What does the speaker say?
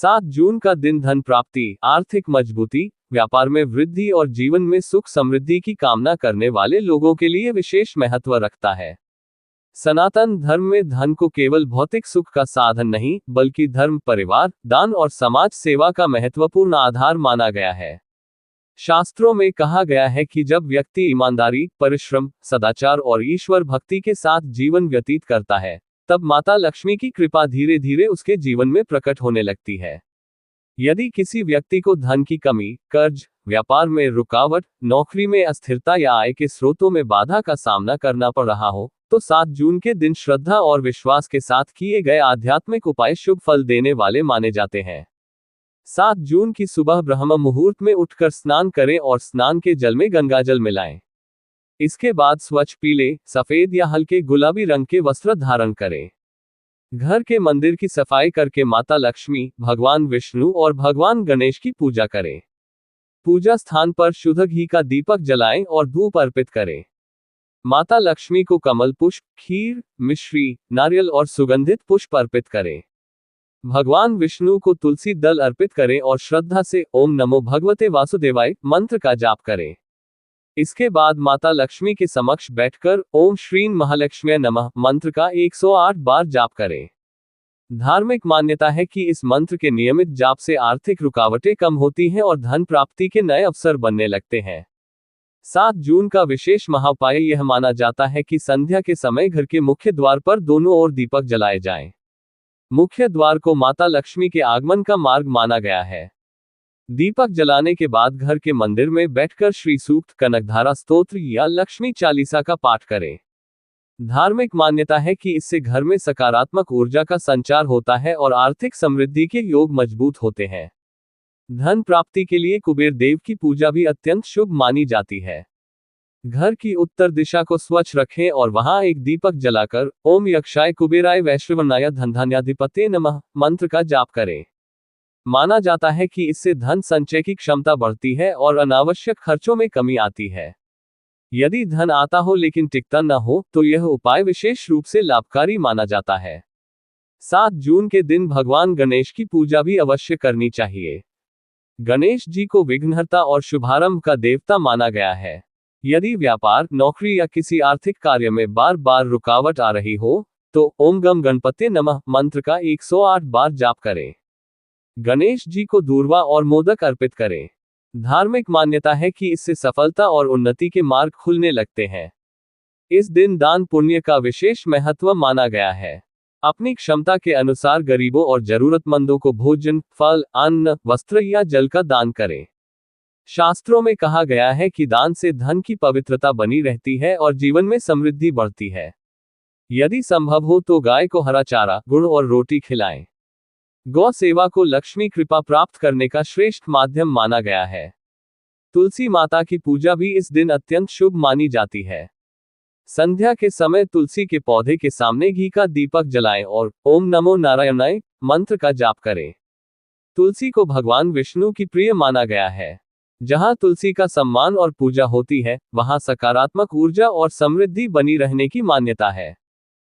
7 जून का दिन धन प्राप्ति, आर्थिक मजबूती, व्यापार में वृद्धि और जीवन में सुख समृद्धि की कामना करने वाले लोगों के लिए विशेष महत्व रखता है। सनातन धर्म में धन को केवल भौतिक सुख का साधन नहीं, बल्कि धर्म, परिवार, दान और समाज सेवा का महत्वपूर्ण आधार माना गया है। शास्त्रों में कहा गया है कि जब व्यक्ति ईमानदारी, परिश्रम, सदाचार और ईश्वर भक्ति के साथ जीवन व्यतीत करता है, तब माता लक्ष्मी की कृपा धीरे धीरे उसके जीवन में प्रकट होने लगती है। यदि किसी व्यक्ति को धन की कमी, कर्ज, व्यापार में रुकावट, नौकरी में अस्थिरता या आय के स्रोतों में बाधा का सामना करना पड़ रहा हो, तो 7 जून के दिन श्रद्धा और विश्वास के साथ किए गए आध्यात्मिक उपाय शुभ फल देने वाले माने जाते हैं। 7 जून की सुबह ब्रह्म मुहूर्त में उठकर स्नान करें और स्नान के जल में गंगाजल मिलाएं। इसके बाद स्वच्छ पीले, सफेद या हल्के गुलाबी रंग के वस्त्र धारण करें। घर के मंदिर की सफाई करके माता लक्ष्मी, भगवान विष्णु और भगवान गणेश की पूजा करें। पूजा स्थान पर शुद्ध घी का दीपक जलाएं और धूप अर्पित करें। माता लक्ष्मी को कमल पुष्प, खीर, मिश्री, नारियल और सुगंधित पुष्प अर्पित करें। भगवान विष्णु को तुलसी दल अर्पित करें और श्रद्धा से ओम नमो भगवते वासुदेवाय मंत्र का जाप करें। इसके बाद माता लक्ष्मी के समक्ष बैठकर ओम श्रीं महालक्ष्म्यै नमः मंत्र का 108 बार जाप करें। धार्मिक मान्यता है कि इस मंत्र के नियमित जाप से आर्थिक रुकावटें कम होती हैं और धन प्राप्ति के नए अवसर बनने लगते हैं। 7 जून का विशेष महाउपाय यह माना जाता है कि संध्या के समय घर के मुख्य द्वार पर दोनों ओर दीपक जलाए जाएं। मुख्य द्वार को माता लक्ष्मी के आगमन का मार्ग माना गया है। दीपक जलाने के बाद घर के मंदिर में बैठकर श्री सूक्त, कनकधारा स्तोत्र या लक्ष्मी चालीसा का पाठ करें। धार्मिक मान्यता है कि इससे घर में सकारात्मक ऊर्जा का संचार होता है और आर्थिक समृद्धि के योग मजबूत होते हैं। धन प्राप्ति के लिए कुबेर देव की पूजा भी अत्यंत शुभ मानी जाती है। घर की उत्तर दिशा को स्वच्छ रखें और वहां एक दीपक जलाकर ओम यक्षाय कुबेराय वैश्रवणाय धनधान्याधिपते नमः मंत्र का जाप करें। माना जाता है कि इससे धन संचय की क्षमता बढ़ती है और अनावश्यक खर्चों में कमी आती है। यदि धन आता हो लेकिन टिकता न हो, तो यह उपाय विशेष रूप से लाभकारी माना जाता है। 7 जून के दिन भगवान गणेश की पूजा भी अवश्य करनी चाहिए। गणेश जी को विघ्नहर्ता और शुभारंभ का देवता माना गया है। यदि व्यापार, नौकरी या किसी आर्थिक कार्य में बार बार रुकावट आ रही हो, तो ओम गम गणपते नमः मंत्र का 108 बार जाप करें। गणेश जी को दूर्वा और मोदक अर्पित करें। धार्मिक मान्यता है कि इससे सफलता और उन्नति के मार्ग खुलने लगते हैं। इस दिन दान पुण्य का विशेष महत्व माना गया है। अपनी क्षमता के अनुसार गरीबों और जरूरतमंदों को भोजन, फल, अन्न, वस्त्र या जल का दान करें। शास्त्रों में कहा गया है कि दान से धन की पवित्रता बनी रहती है और जीवन में समृद्धि बढ़ती है। यदि संभव हो तो गाय को हरा चारा, गुड़ और रोटी खिलाएं। गौ सेवा को लक्ष्मी कृपा प्राप्त करने का श्रेष्ठ माध्यम माना गया है। तुलसी माता की पूजा भी इस दिन अत्यंत शुभ मानी जाती है। संध्या के समय तुलसी के पौधे के सामने घी का दीपक जलाएं और ओम नमो नारायणाय मंत्र का जाप करें। तुलसी को भगवान विष्णु की प्रिय माना गया है। जहां तुलसी का सम्मान और पूजा होती है, वहां सकारात्मक ऊर्जा और समृद्धि बनी रहने की मान्यता है।